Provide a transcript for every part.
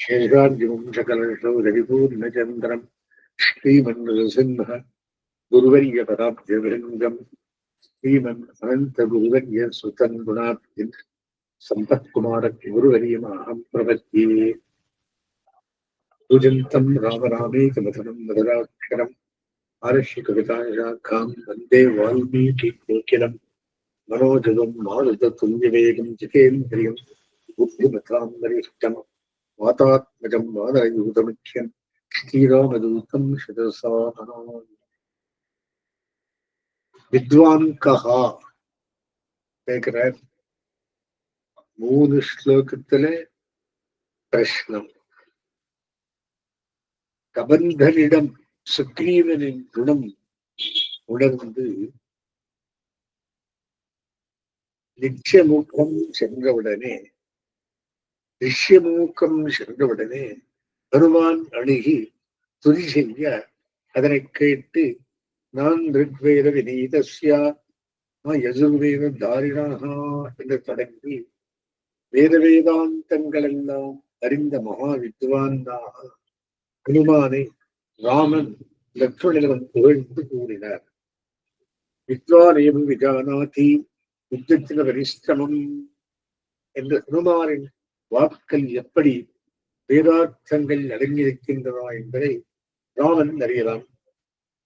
शेषार्जुनं सकलशौ रविपूर्णचन्द्रं श्रीमन्नृसिंह गुरुवर्यपदाब्जवृन्दं श्रीमन् अनन्तगुरुवर्य सुतं गुणाब्धिं सम्पत्कुमारगुरुवर्यमहं प्रपद्ये पूजन्तं राम रामेकमथनं मदराक्षरम् आर्षिकविताशाखां वन्दे वाल्मीकिकोकिलं मनोजवं मारुततुल्यवेगं जितेन्द्रियं बुद्धिमतां वरिष्ठं वातात्मजं वादयूतमुख्यं श्रीरामदूतं शिरसा नमामि. विद्वान् कहा கேட்கிறார். 3 ஸ்லோகத்துல பிரஷ்னம். கபந்தனிடம் சுக்ரீவனின் குணம் உணர்ந்து நிச்சயமூக்கம் சென்றவுடனே ஹனுமான் அணுகி துதி செய்ய அதனை கேட்டு நான் ரிக்வேத விநீதஸ்யா யஜுர்வேத தாரிணாகா என்று தொடங்கி வேதவேதாந்தங்கள் எல்லாம் அறிந்த மகா வித்வானாக ஹனுமானை ராமன் லக்ஷ்மணனிடம் புகழ்ந்து கூறினார். வித்வானேவம் விஜானாதி யுத்தத்தின பரிசிரமம் என்று ஹனுமானின் வாக்கள் எப்படி வேதார்த்தங்கள் அடங்கியிருக்கின்றன என்பதை ராமன் அறியலாம்,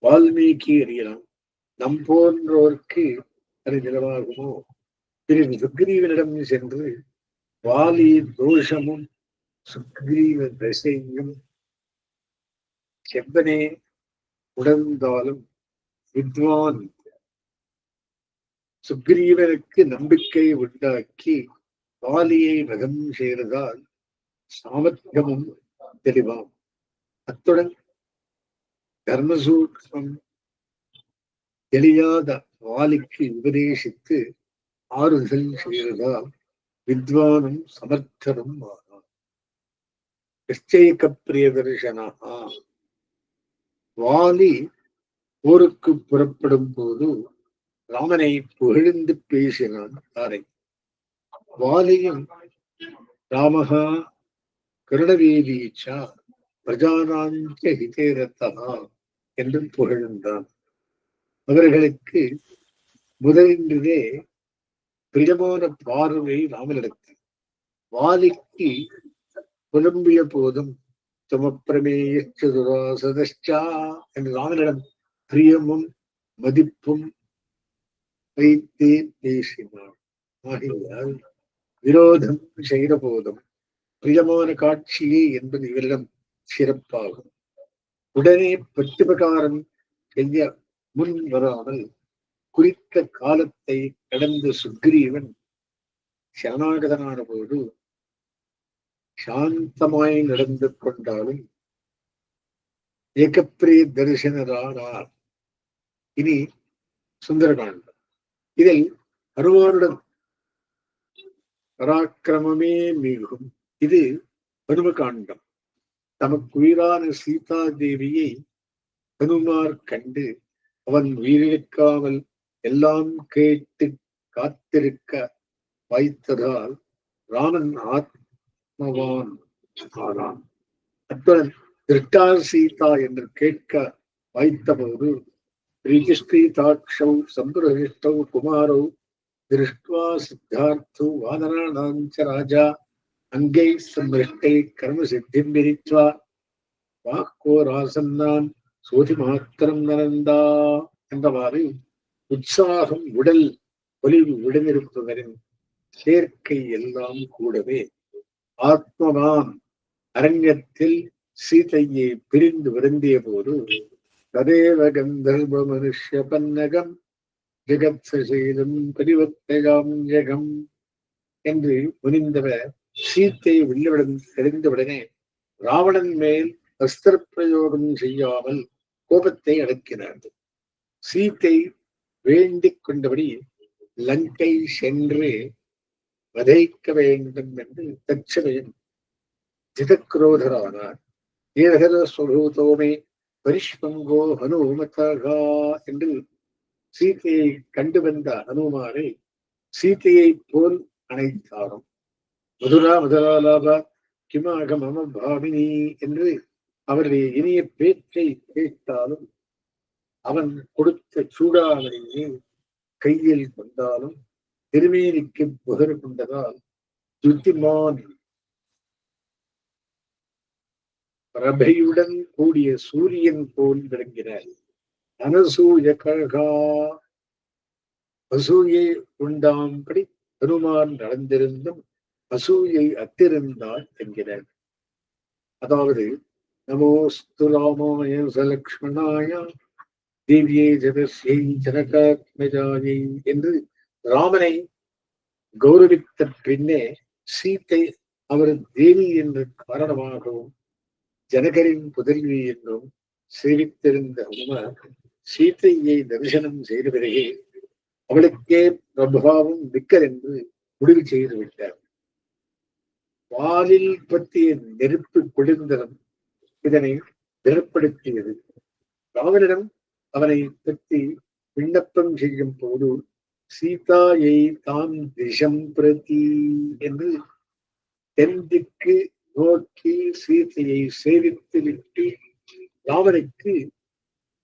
வால்மீகி அறியலாம். நம் போன்றோருக்கு அது நிலவாகுமோ? பிறகு சுக்ரீவனிடம் சென்று வாலி தோஷமும் சுக்ரீவ தசையும் செவ்வனே உணர்ந்தாலும் வித்வான் சுக்ரீவனுக்கு நம்பிக்கை உண்டாக்கி வாலியை வதம் செய்ததால் சாமர்த்தியமும் தெளிவாம். அத்துடன் தர்மசூக்ஷம் தெரியாத வாலிக்கு உபதேசித்து ஆறுதல் செய்ததால் வித்வானும் சமர்த்தனும் ஆனார். நிச்சயிக்க பிரிய தரிசனஹா. வாலி போருக்கு புறப்படும் போது ராமனை புகழ்ந்து பேசினான் தாரை. வாலியும் ராமஹா கருணவேதீச்சா பிரஜானாஞ்ச ஹிதேரத்தா என்று புகழ்ந்தான். அவர்களுக்கு முதலின்றதே பிரியமான பார்வை ராமனிடத்தில். வாலிக்கு புலம்பிய போதும் துமப்பிரமேயதுராசதா என்று ராமனிடம் பிரியமும் மதிப்பும் வைத்தே பேசினார். ஆகையால் விரோதம் செய்த போதும் பிரியமான காட்சியே என்பது இவரிடம் சிறப்பாகும். உடனே பிரத்யுபகாரம் செய்ய முன் வராமல் குறித்த காலத்தை கடந்த சுக்ரீவன் சரணாகதனான போது சாந்தமாய் நடந்து கொண்டாலும் ஏகப்பிரிய தரிசனரானார். இனி சுந்தரகாண்டம். இதில் ஹனுமானுடன் பராக்கிரமமே மிகும். இது ஹனுமகாண்டம். தமக்கு உயிரான சீதா தேவியை ஹனுமார் கண்டு அவன் உயிரிழக்காமல் எல்லாம் கேட்டு காத்திருக்க வாய்த்ததால் ராமன் ஆத்மவான் ஆனான். அத்துடன் திருட்டார் சீதா என்று கேட்க வாய்த்த போது பிரீதிஸ்ரீதாட்சௌ சம்பிரவிஷ்டௌ குமாரௌ திருஷ்டுவா சித்தார்த்தௌ வாதனானாஞ்ச ராஜா அங்கை சம்பிருஷ்டை கர்ம சித்திம் விரித்வா வாக்கோராசன்னான் சோதி மாத்திரம் நலந்தா என்றவாறு உற்சாகம் உடல் பொலிவு உடனிருப்பவரின் சேர்க்கை எல்லாம் கூடவே ஆத்மவான் அரண்யத்தில் சீதையை பிரிந்து வருந்திய போது ததேவ கந்தர்வ மனுஷ்ய பன்னகம் ஜெகத்சீலம் பரிவர்த்தகாம் ஜெகம் என்று முனிந்தவர் சீத்தை வெள்ளவிடம் தெரிந்தவுடனே ராவணன் மேல் அஸ்திர பிரயோகம் செய்யாமல் கோபத்தை அடக்கினார்கள். சீத்தை வேண்டிக் கொண்டபடி லங்கை சென்று வதைக்க வேண்டும் என்று தற்சமயம் ஜிதக்ரோதரானார். ஏகர ஸ்வரூதோமே பரிஷ்பங்கோ ஹனுமதகா என்று சீத்தையை கண்டு வந்த ஹனுமானை சீத்தையை போல் அணைத்தாரும். மதுரா முதலாலாபா கிமாக மம பாமினி என்று அவருடைய இனிய பேச்சை கேட்டாலும், அவன் கொடுத்த சூடாமணியை கையில் கொண்டாலும் திருமேனிக்கு புகழ் கொண்டதால் துத்திமான் பிரபையுடன் கூடிய சூரியன் போல் விளங்கினார். அனசூய கழகா அசூயை உண்டாம்படி ஹனுமான் நடந்திருந்தும் அசூயை அத்திருந்தாள் என்கிறார். அதாவது நமோஸ்து ராமாய சலக்ஷ்மணாய தேவியே ஜகஸ்யை ஜனகாத்மஜாயை என்று ராமனை கௌரவித்த பின்னே சீத்தை அவர் தேவி என்ற காரணமாகவும் ஜனகரின் புதல்வி என்றும் சேவித்திருந்த ஹனுமான் சீத்தையை தரிசனம் செய்த பிறகு அவளுக்கே பிரபாவம் மிக்கர் என்று முடிவு செய்து விட்டார். வாலில் பற்றிய நெருப்பு குளிர்ந்தனம் இதனை திறப்படுத்தியது. ராவனிடம் அவனை பற்றி விண்ணப்பம் செய்யும் போது சீதாயை தாம் திசம் பிரதி என்று தென்திக்கு நோக்கி சீதையை சேவித்து விட்டு ராவனுக்கு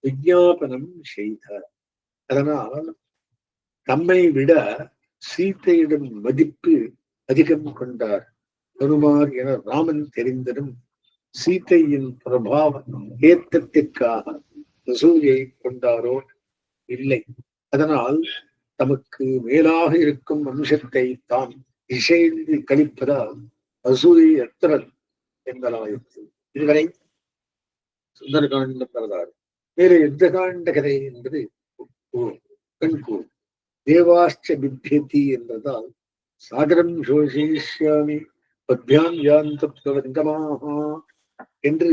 விஞ்ஞாபனம் செய்தார். அதனால் தம்மை விட சீத்தையிடம் மதிப்பு அதிகம் கொண்டார் ஹனுமார் என ராமன் தெரிந்ததும் சீத்தையின் பிரபாவம் ஏற்றத்திற்காக அசூயை கொண்டாரோ இல்லை. அதனால் தமக்கு மேலாக இருக்கும் அம்சத்தை தாம் இசைந்து கழிப்பதால் அசூயை அத்தரல் என்பதாயிற்று. இதுவரை சுந்தரகாண்ட வரலாறு. வேறு யுத்த காண்ட கதை என்பது கண்கூர். தேவாஷ்ட பிப்யதி என்பதால் சாகரம் சோஷயிஷ்யாமி பத்யாம் யாந்தமாக என்று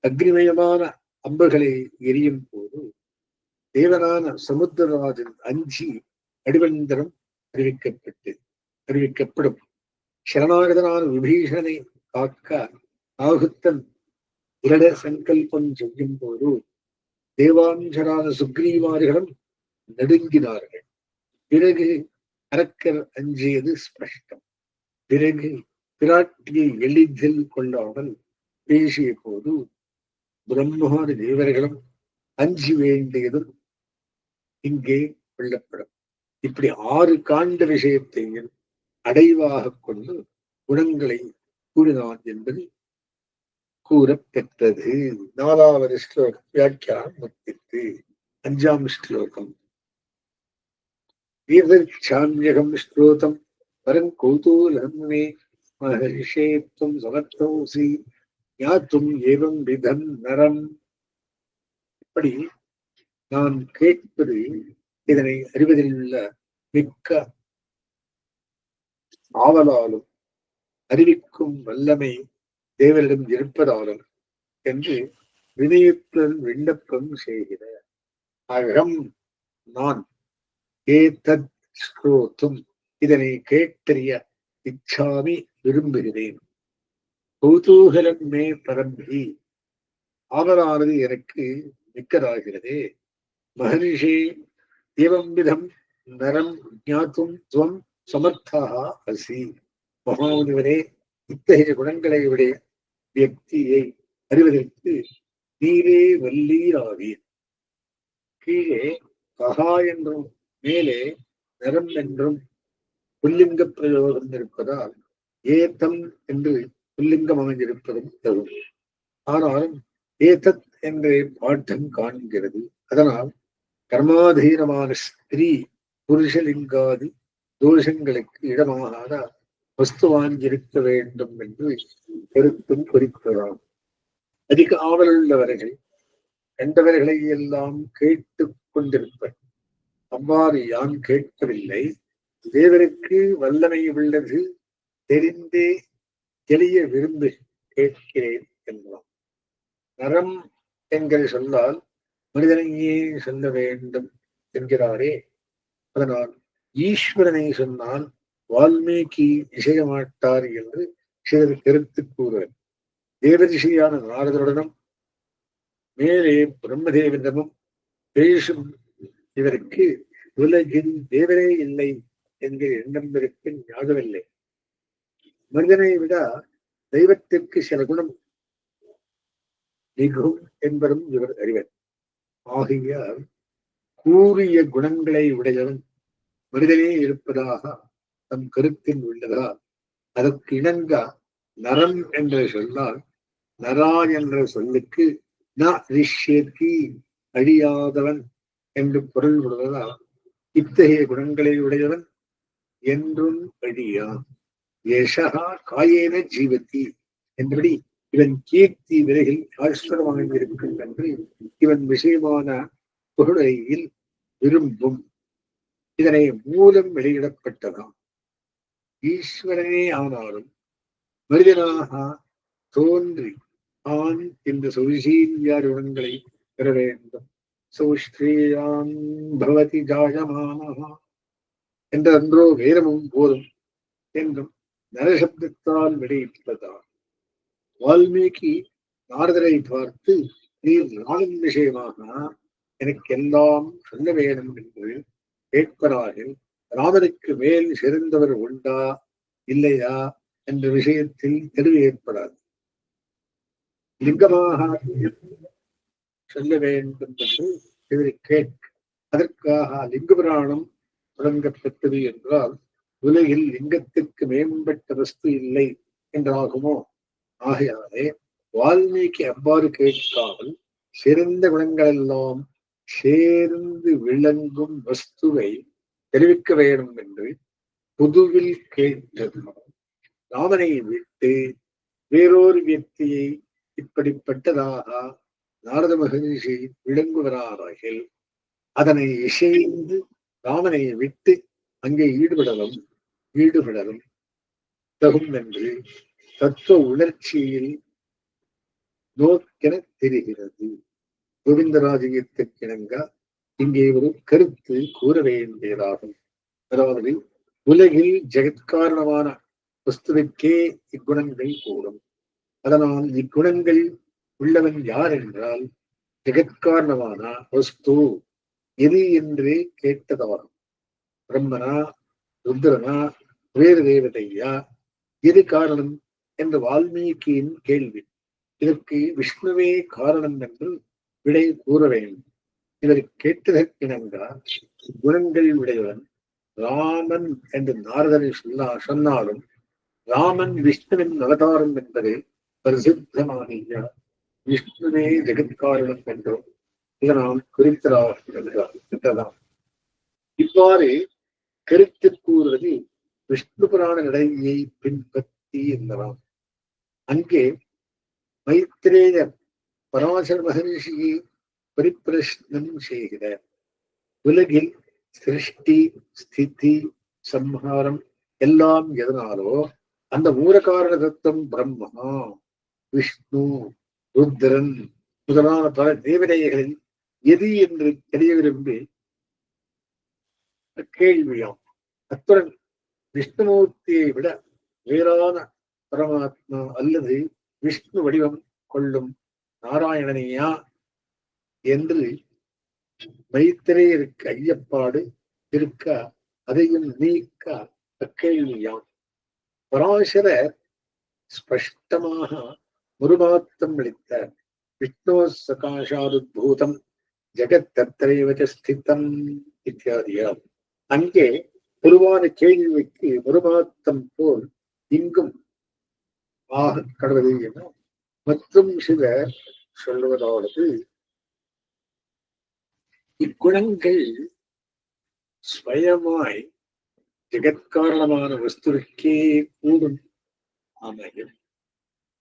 அக்னிமயமான அம்புகளை எரியும் போது தேவனான சமுத்திரராஜன் அஞ்சி அடிவந்தரம் அறிவிக்கப்படும். சரணாகதனான விபீஷணனை காக்க ஆகுத்தன் உலக சங்கல்பம் செய்யும் போது தேவாஞ்சரான சுக்ரீவாரிகளும் நடுங்கினார்கள். பிறகு அரக்கர் அஞ்சியது ஸ்பஷ்டம். பிறகு பிராட்டியை எளிதில் கொள்ளாமல் பேசிய போது பிரம்மாதி தேவர்களும் அஞ்சி வேண்டியதும் இங்கே கொள்ளப்படும். இப்படி 6 காண்ட விஷயத்தையும் அடைவாக கொண்டு குணங்களை கூறினான் என்பது கூறப்பெற்றது. 4வது ஸ்லோகம் வியாக்கியானம் முத்தித்து. 5ஆம் ஸ்லோகம் தீர்ச்சாமியகம் ஸ்லோகம் பரங்கௌதூலம் மே மகர்ஷேத்தும் சமர்த்தோசி ஞாத்தும் ஏவம் விதம் நரம். இப்படி நான் கேட்பது இதனை அறிவதில் உள்ள மிக்க ஆவலாலும் அறிவிக்கும் வல்லமை தேவரிடம் இருப்பதாலும் என்று வினயத்துடன் விண்ணப்பம் செய்கிறார். அகம் நான் ஏதத் ஸ்ரோத்தும் இதனை கேட்டறிய இச்சாமி விரும்புகிறேன். கௌதூகலம் மே பரம்பி ஆவலானது எனக்கு மிக்கதாகிறதே. மகரிஷி ஏவம் விதம் நரம் ஞாத்தும் துவம் சமர்த்தாக அசி. மகாமுனிவரே, இத்தகைய குணங்களை உடைய வியக்தியை அறிவதற்கு நீரே வல்லீராவீர். கீழே கஹா என்றும் மேலே நரம் என்றும் புல்லிங்க பிரயோகம் இருப்பதால் ஏத்தம் என்று புல்லிங்கம் அமைந்திருப்பதும் தரும். ஆனாலும் ஏதத் என்றே பாட்டம் காண்கிறது. அதனால் கர்மாதீனமான ஸ்திரீ புருஷலிங்காதி தோஷங்களுக்கு இடமாகாத வஸ்துவாஞ்சிருக்க வேண்டும் என்று கருத்தும் குறிப்பிடலாம். அதிக ஆவலுள்ளவர்கள் கண்டவர்களை எல்லாம் கேட்டுக் கொண்டிருப்பர். அவ்வாறு யான் கேட்கவில்லை. தேவருக்கு வல்லமை உள்ளது தெரிந்தே எளிய விரும்பு கேட்கிறேன் என்றான். நரம் என்கிற சொல்லால் மனிதனையே சொல்ல வேண்டும் என்கிறாரே. அதனால் ஈஸ்வரனை சொன்னால் வால்மீகி இசைய மாட்டார் என்று சிலர் கருத்து கூறுவர். தேவரிஷியான நாரதருடனும் மேலே பிரம்மதேவனிடமும் பேசும் இவருக்கு உலகில் தேவரே இல்லை என்கிற எண்ணம் இருக்க ஞாபகமில்லை. மனிதனை விட தெய்வத்திற்கு சில குணம் மிகும் என்பதும் இவர் அறிவர். ஆகையால் கூறிய குணங்களை உடையவன் மனிதனே இருப்பதாக தம் கருத்தில் உள்ளதால் அதற்கு இணங்க நரன் என்ற சொல்லால் நரா என்ற சொல்லுக்கு ந ரிஷ்யதி அழியாதவன் என்று பொருள் கொள்வதால் இத்தகைய குணங்களை உடையவன் என்றும் அழியான். யசகா காயேன ஜீவதி என்படி இவன் கீர்த்தி விலகில் சாஸ்திரமாக இருக்கும் என்று இவன் விஷயமான புகழையில் விரும்பும். இதனை மூலம் வெளியிடப்பட்டதாம். ஈஸ்வரனே ஆனாலும் மனிதனாக தோன்றி ஆண் இந்த சௌசீல்யார் குணங்களை பெற வேண்டும். சௌஸ்ரீயான் பவதி ஜாயமானஹா என்றோ வேதமும் போதும் என்றும் நரசப்தத்தால் வெளியிட்டதால் வால்மீகி நாரதரை பார்த்து நீர் ராமன் விஷயமாக எனக்கு எல்லாம் சொல்ல வேண்டும் என்று கேட்பராகில் ராமனுக்கு மேல் சிறந்தவர் உண்டா இல்லையா என்ற விஷயத்தில் தெளிவு ஏற்படாது. லிங்கமாக சொல்ல வேண்டும் என்று இவரை கேட்க அதற்காக லிங்க புராணம் தொடங்கப்பட்டது என்றால் உலகில் லிங்கத்திற்கு மேம்பட்ட வஸ்து இல்லை என்றாகுமோ? ஆகையாலே வால்மீகி அவ்வாறு கேட்காமல் சிறந்த குணங்கள் எல்லாம் சேர்ந்து விளங்கும் வஸ்துவை தெரிவிக்க வேண்டும் என்று புதுவில் கேட்டது. ராமனை விட்டு வேறொரு வியக்தியை இப்படிப்பட்டதாக நாரத மகரிஷி விளங்குகிறார்கள். அதனை இசைந்து ராமனை விட்டு அங்கே ஈடுபடலும் தகும் என்று தத்துவ உணர்ச்சியில் நோக்கென தெரிகிறது. கோவிந்தராஜயத்திற்கிணங்க இங்கே ஒரு கருத்து கூற வேண்டியதாகும். அதாவது உலகில் ஜெகத்காரணமான வஸ்துவிற்கே இக்குணங்கள் கூடும். அதனால் இக்குணங்கள் உள்ளவன் யார் என்றால் ஜெகத்காரணமான வஸ்து எது என்று கேட்டதாகும். பிரம்மனா, ருத்ரனா, வேறு தேவதையா, எது காரணம் என்ற வால்மீகியின் கேள்வி. இதற்கு விஷ்ணுவே காரணம் என்று விடை கூற வேண்டும். இவர் கேட்டதற்கிணங்க குணங்கள் உடையவன் ராமன் என்று நாரதரை சொன்னாலும் ராமன் விஷ்ணுவின் அவதாரம் என்பது பிரசித்தமாகிய விஷ்ணுவே ஜெகத்காரணம் என்றும் இதனால் குறித்ததாம். இவ்வாறு கருத்து கூறுவது விஷ்ணு புராண நடையை பின்பற்றி என்பதாம். அங்கே மைத்ரேயர் பராசர மகரிஷியை பரிப்பிரஷ்னம் செய்கிறார். உலகில் சிருஷ்டி, ஸ்திதி, சம்ஹாரம் எல்லாம் எதனாலோ அந்த மூலகாரண தத்துவம் பிரம்மா, விஷ்ணு, ருத்ரன் முதலான பல தேவதைகளில் எது என்று தெரிய விரும்பி கேள்வியாம். அத்துடன் விஷ்ணுமூர்த்தியை விட வேறான பரமாத்மா அல்லது விஷ்ணு வடிவம் கொள்ளும் நாராயணனையா என்று மைத்திரேயருக்கு ஐயப்பாடு இருக்க அதையும் நீக்க அக்கேள்வியாம். பராசரர் ஸ்பஷ்டமாக முருமாத்தம் அளித்த விஷ்ணோ சகாஷாதுத்பூதம் ஜெகத் தத்ரைவ ஸ்திதம் இத்தியாதியாம். அங்கே பொதுவான கேள்விக்கு முருமாத்தம் போல் இங்கும் ஆக கடவுது என மற்றும் சிலர் சொல்லுவதாவது இக்குணங்கள் ஸ்வயமாய் ஜெகத்காரணமான வஸ்துவிற்கே கூடும் அமையும்.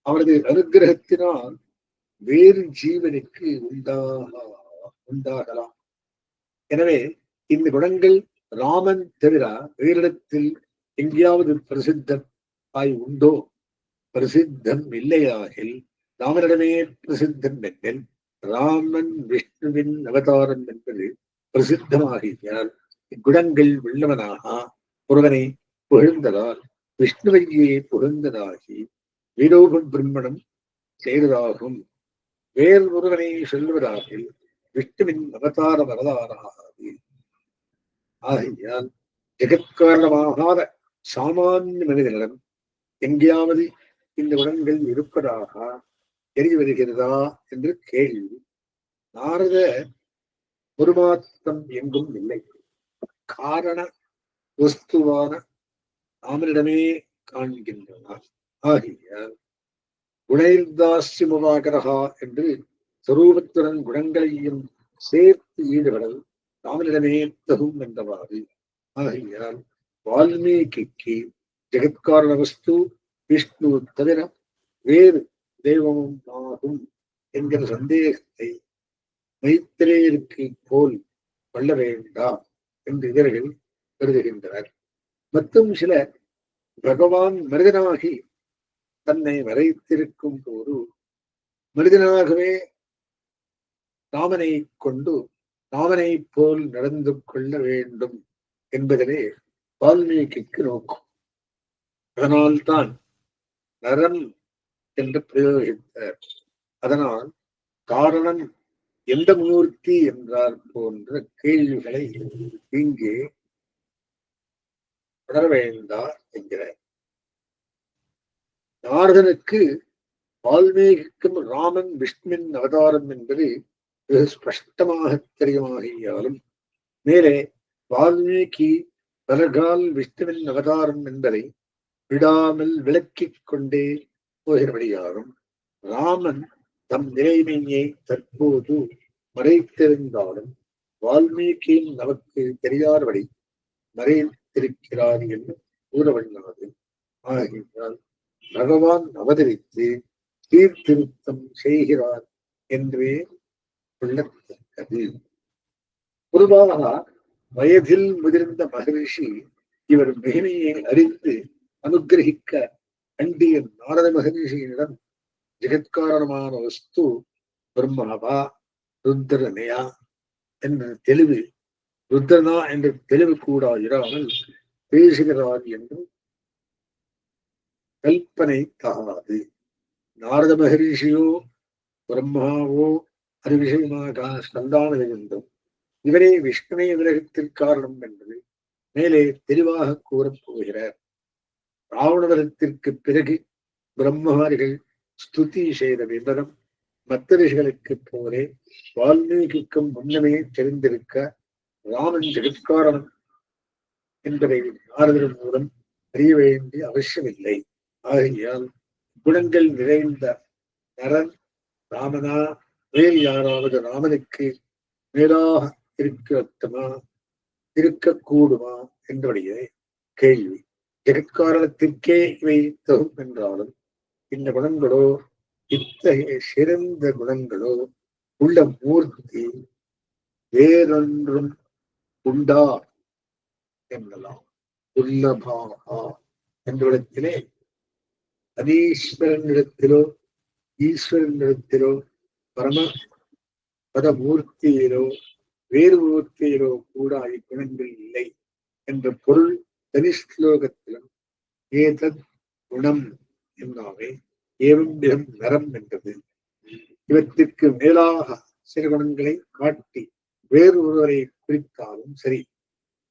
அவரது அனுகிரகத்தினால் வேறு ஜீவனுக்கு உண்டாகலாம். எனவே இந்த குணங்கள் ராமன் தவிர வேறிடத்தில் எங்கேயாவது பிரசித்தம் ஆய் உண்டோ? பிரசித்தம் இல்லையாகில் ராமனிடமே பிரசித்தம் என்றில் ராமன் விஷ்ணுவின் அவதாரம் என்பது பிரசித்தமாகியால் இக்குணங்கள் உள்ளவனாக ஒருவனை புகழ்ந்ததால் விஷ்ணுவையே புகழ்ந்ததாகி வீரோகம் பிரம்மணம் செய்ததாகும். வேறு ஒருவனை சொல்லுவதாகில் விஷ்ணுவின் அவதார வரலாறாகாது. ஆகையால் ஜெகத்காரணமாகாத சாமானிய மனிதனிடம் எங்கேயாவது இந்த குணங்கள் இருப்பதாக தெரிய வருகிறதா என்று கேள்வி. நாரத பொருமாத்தம் எங்கும் இல்லை. காரண வஸ்துவான நாமனிடமே காண்கின்றனர். ஆகியால் குணைர்தாஸ்யமுபாகரகா என்று சொரூபத்துடன் குணங்களையும் சேர்த்து ஈடுபடல் ராமனிடமே தகும் என்றவாறு. ஆகையால் வால்மீகிக்கு ஜெகத்காரண வஸ்து விஷ்ணு தவிர வேறு தெய்வமும் ஆகும் என்கிற சந்தேகத்தை மைத்திரேயருக்கு போல் கொள்ள வேண்டாம் என்று இவர்கள் கருதுகின்றனர். மற்றும் சிலர் பகவான் மனிதனாகி தன்னை வரைத்திருக்கும் போது மனிதனாகவே ராமனை கொண்டு ராமனை போல் நடந்து கொள்ள வேண்டும் என்பதிலே வால்மீகிக்கு நோக்கம். அதனால்தான் நரம் என்று பிரயோகித்தார். அதனால் காரணம் எந்த மூர்த்தி என்றார் போன்ற கேள்விகளை இங்கே தொடர வேண்டார் என்கிறார். நாரதனுக்கு வால்மீகிக்கும் ராமன் விஷ்ணுவின் அவதாரம் என்பது மிக ஸ்பஷ்டமாக தெரியுமாகியாலும் மேலே வால்மீகி பலகால் விஷ்ணுவின் அவதாரம் என்பதை விடாமல் விளக்கிக் கொண்டே போகிறபடியாலும் ராமன் தம் நிலைமையை தற்போது மறைத்திருந்தாலும் வால்மீகியின் நமக்கு தெரியாதபடி மறைத்திருக்கிறார் என்று கூறவல்லாது. ஆகினால் பகவான் அவதரித்து சீர்திருத்தம் செய்கிறார் என்றே கொள்ளத்தக்கது. பொதுவாக வயதில் முதிர்ந்த மகரிஷி இவர் மகிமையை அறிந்து அனுகிரகிக்க அண்டிய நாரத மகரிஷியிடம் ஜெகத்காரணமான வஸ்து பிரம்மவா ருத்ரனையா என்ற தெளிவு ருத்ரனா என்ற தெளிவு கூட இராமல் பேசுகிறார் என்று கல்பனை தகாது. நாரத மகரிஷியோ பிரம்மாவோ அது விஷயமாக சந்தானது என்றும் இவரே விஷ்ணுவை விலகத்திற்கு காரணம் என்பது மேலே தெளிவாக கூறப் போகிறார். ராவணவதத்திற்கு பிறகு பிரம்மஹாரிகள் ஸ்துதி செய்த விவரம் மற்ற ரிஷிகளுக்கு போலே வால்மீகிக்கும் முன்னமே தெரிந்திருக்க ராமன் ஜெகத்காரணம் என்பதை நாரதன் மூலம் அறிய வேண்டிய அவசியமில்லை. ஆகையால் குணங்கள் நிறைந்த நரன் ராமனா வேறு யாராவது ராமனுக்கு மேலாக இருக்கக்கூடுமா என்படைய கேள்வி. ஜெகத்காரணத்திற்கே இவை தகும் என்றாலும் இந்த குணங்களோ இத்தகைய சிறந்த குணங்களோ உள்ள மூர்த்தி வேறொன்றும் உண்டா என்னலாம். துல்லபாகா என்றிடத்திலே அதீஸ்வரனிடத்திலோ ஈஸ்வரனிடத்திலோ பரம பதமூர்த்தியிலோ வேறு மூர்த்தியிலோ கூட இக்குணங்கள் இல்லை என்ற பொருள் தனி ஸ்லோகத்திலும் ஏதத் குணம் என்னாவே ஏவம் நரம் என்றது. இவற்றிற்கு மேலாக சில குணங்களை காட்டி வேறு ஒருவரை குறித்தாலும் சரி,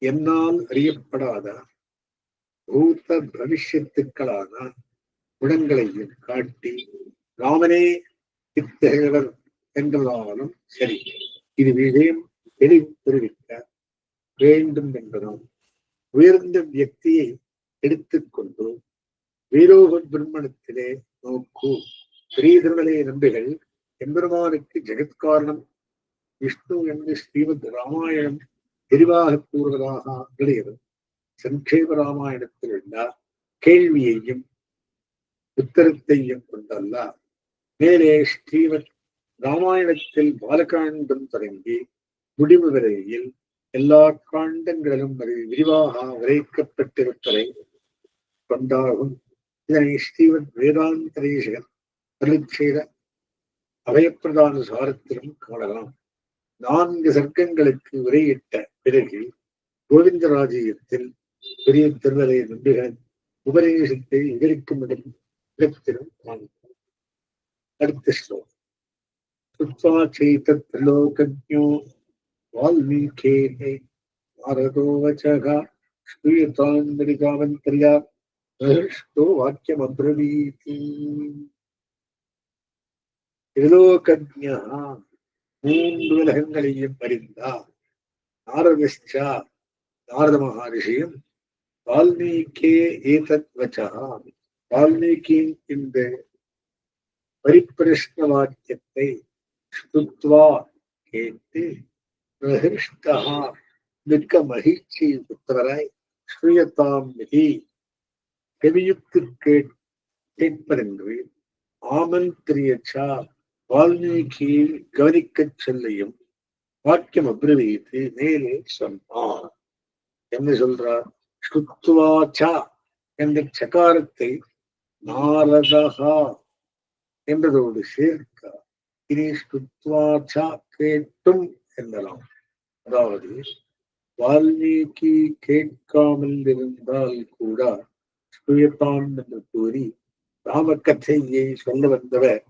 என்னால் அறியப்படாத பூத பவிஷ்யத்துக்களான குணங்களையும் காட்டி ராமனே இத்தகையவர் என்றாலும் சரி, இது விஷயம் தெளிவு தெரிவிக்க வேண்டும் என்பதால் உயர்ந்த வியக்தியை எடுத்துக்கொண்டு வீரோக பிரம்மணத்திலே நோக்கு ஸ்ரீதர்மலே நம்பிகள் எம்பெருமானுக்கு ஜெகத்காரணம் விஷ்ணு என்று ஸ்ரீமத் ராமாயணம் தெளிவாக கூறுவதாக கிடையாது. சங்கேப ராமாயணத்தில் உள்ள கேள்வியையும் உத்தரத்தையும் கொண்டல்ல, மேலே ஸ்ரீமத் ராமாயணத்தில் பாலகாண்டம் தொடங்கி முடிவு வரையில் எல்லா காண்டங்களிலும் அது விரிவாக விரைக்கப்பட்டிருப்பதை கொண்டாகும். இதனை ஸ்ரீமத் வேதாந்தரீஷகன் அருளிச்செய்த அபயப்பிரதான சாரத்திலும் காணலாம். 4 சர்க்கங்களுக்கு உரையிட்ட பிறகு கோவிந்தராஜ்யத்தில் பெரிய திருமலை நம்பிகளின் உபதேசத்தை விவரிக்கும் இடத்திலும் காண்கிறோம். அடுத்த ஸ்லோகம். சுத்வா சைதத் திரிலோகஜ்ஞோ வால்மீகேஹ நாரதோ வசக ஸ்ரீயதாந்தரிகாமந்தர்யா வாக்கியம் அப்ரவீதி. திரிலோகஜ்ஞா, மூன்று உலகங்களையும் அறிந்தார். நாரதஸ்சா, நாரத மகரிஷியும் வால்மீகே ஏதத் வச்சா, வால்மீகியின் இந்த பரிப்பிரஷ்ன வாக்கியத்தை ஸ்ருத்வா கேட்டு பிரஹிஷ்டா மிக்க மகிழ்ச்சி புத்தராய் ஸ்ரூயதாம் விதி செவியுக்கு கேட்பதென்று ஆமந்திரியச்சா வால்மீகியை கவனிக்கச் செல்லையும் வாக்கியம் அப்ரவீத்து மேலே சொன்னார். என்ன சொல்றார்? ஸ்ருத்வாச்சா என்ற சகாரத்தை நாரதா என்றதோடு சேர்க்க இனி ஸ்ருத்வாச்சா கேட்டும் என்னலாம். அதாவது வால்மீகி கேட்காமல் இருந்தால் கூட ஸ்ரூயத்தான் என்று கூறி ராமகதையை சொல்ல வந்தவர்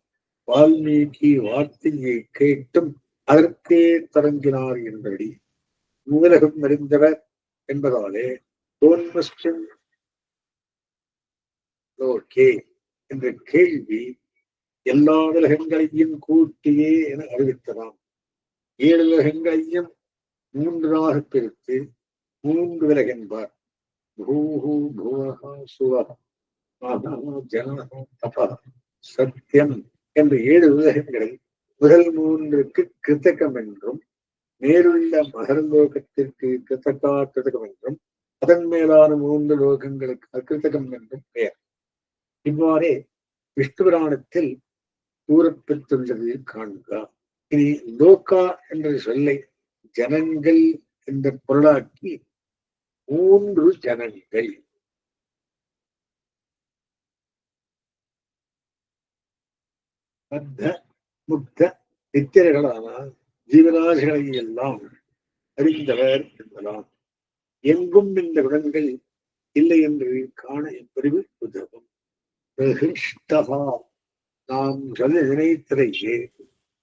வால்மீகி வார்த்தையை கேட்டும் அதற்கே தொடங்கினார் என்படி உலகம் அறிந்தவர் என்பதாலே என்ற கேள்வி எல்லா உலகங்களையும் கூட்டியே என அறிவித்ததாம். 7 உலகங்களையும் 3ஆக பிரித்து 3 உலகென்பார். பூஹு புவஹ சுவஹ மஹா ஜனஹ தபஹ சத்தியம் என்ற 7 உலகங்களை முதல் 3க்கு கிருத்தகம் என்றும், மேலுள்ள மகர்லோகத்திற்கு கிருத்தகம் என்றும், அதன் மேலான 3 லோகங்களுக்கு அகிருத்தகம் என்றும் பெயர். இவ்வாறே விஷ்ணு புராணத்தில் கூறப்பெற்றுள்ளது காண்க. இனி லோகா என்ற சொல்லை ஜனங்கள் என்ற பொருளாக்கி 3 ஜனங்கள் பத்த முக்த நித்தியர்களான ஜீவராசிகளை எல்லாம் அறிந்தவர் என்பதாம். எங்கும் இந்த குணங்கள் இல்லை என்று காண இப்பிரிவு உதவும். நாம் சொல்ல நினைத்ததையே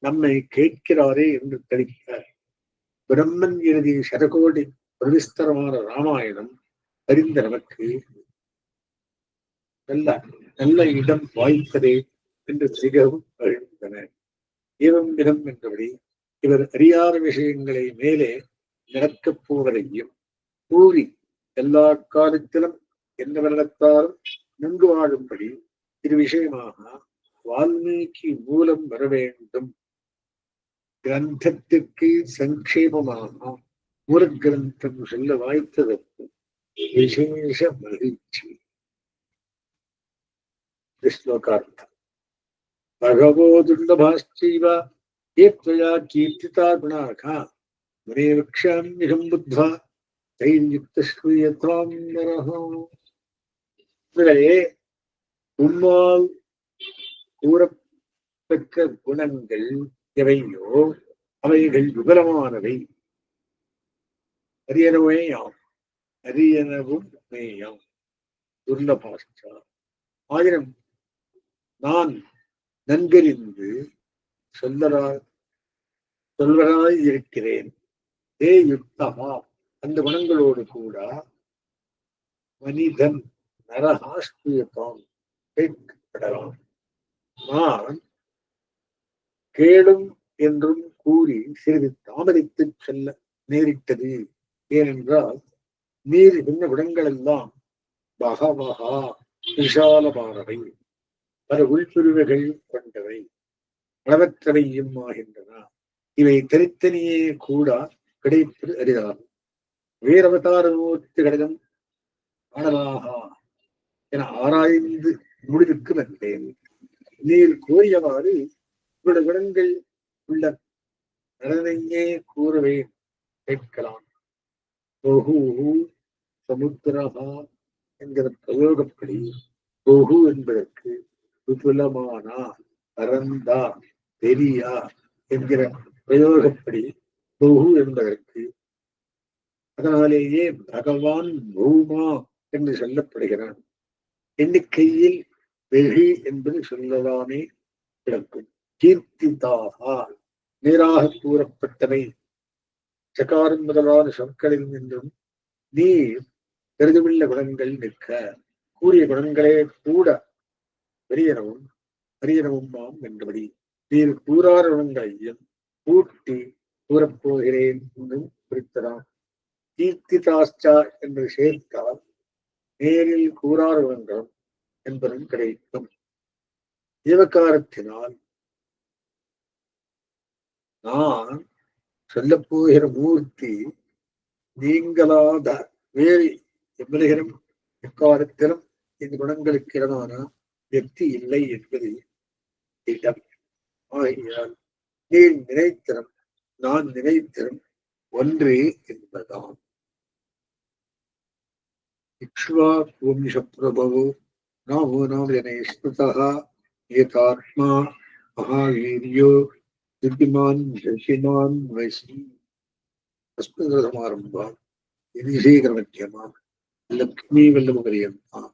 நம்மை கேட்கிறாரே என்று தரிக்க பிரம்மன் எழுதிய சதகோடி பிரவிஸ்தரமான ராமாயணம் அறிந்த நமக்கு நல்ல இடம் வாய்ப்பதே என்று மிகவும் மகிழ்ந்தனர். இவம் விதம் என்றபடி இவர் அறியாத விஷயங்களை மேலே நடக்கப் போவதையும் கூறி எல்லா காலத்திலும் எந்த வருடத்தாலும் நன்கு வாழும்படி இது விஷயமாக வால்மீகி மூலம் வர வேண்டும். கிரந்தத்திற்கு சங்கேபமாக ஒரு கிரந்தம் சொல்ல வாய்த்ததற்கு விசேஷ மகிழ்ச்சி. ஸ்லோகார்த்தம். பகவோ துர்லபாஸ்சைவ ஏத்வயா கீர்த்திதா குணாக முனே வக்ஷாம்யஹம் புத்வா தைர்யுக்த ஸ்ரூயத்வாம் நரஹ. உம்மால் கூறப்பெற்ற குணங்கள் எவையோ அவைகள் விபலமானவை, அரியனவேயாம், அரியனவும் மேயாம். துர்லபாஸ்சா, ஆயிரம் நான் நன்கறிந்து சொல்வராய் இருக்கிறேன். ஏ யுக்தகா, அந்த குணங்களோடு கூட மனிதன் நரகாஸ்தியத்தாம் கேட்கப்படலாம். நான் கேடும் என்றும் கூறி சிறிது தாமதித்து செல்ல நேரிட்டது. ஏனென்றால் நீர் என்ன குணங்கள் எல்லாம் பகவகா விஷாலமானவை, பல உள்பிரிவுகள் கொண்டவை, அளவற்றவையும் ஆகின்றன. இவை தனித்தனியே கூட கிடைப்பது அரிதாகும். வேறவதார மூர்த்திகளிடம் காணலாக என ஆராய்ந்து முடிவுக்கு வந்தேன். நீர் கூறியவாறு இவருடைய குணங்கள் உள்ள நலனையே கூறுவேன், கேட்கலாம். பகு சமுத்திரகா என்கிற பிரயோகப்படி பகு என்பதற்கு விபுலமானா, பரந்தா, பெரியா என்கிற பிரயோகப்படி பகு என்பதற்கு, அதனாலேயே பகவான் பூமா என்று சொல்லப்படுகிறான். எண்ணிக்கையில் வெகு என்பது சொல்லலாமே கிடக்கும். கீர்த்திதாக நேராக கூறப்பட்டவை சகாரம் முதலான சொற்களில் நின்றும் நீர் கருதுமில்ல குணங்கள் நிற்க கூறிய குணங்களே கூட பெரியனவும் அரியனவுமாம் என்றபடி நீர் கூறார் குணங்களையும் கூட்டி கூறப்போகிறேன் என்றும் குறித்தலாம். கீர்த்திதாஸ்டா என்று சேர்த்தால் நேரில் கூறார் குணங்களும் என்பதும் கிடைக்கும். ஜீவகாரத்தினால் நான் சொல்லப்போகிற மூர்த்தி நீங்களாத வேறு எவ்வளகிலும் எக்காலத்திலும் இந்த குணங்களுக்கு இடமான வெற்றி இல்லை என்பது இடம். ஆகையால் நீர் நினைத்திறம் நான் நினைத்திறம் ஒன்றே என்பதாம். இக்ஷ்வாகுவம்சப்ரபவோ நாமோ நாம ஸ்மிருதः ஏதாத்மா மகாவீர்யோ திவ்யமான் ஷசிமான் வசி அஸ்மத்சமாரம்பாம் விதிசேகரமத்தியமாம் லக்ஷ்மீ வல்லபபரியந்தாம்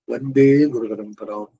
வந்தே குருபரம்பராம்.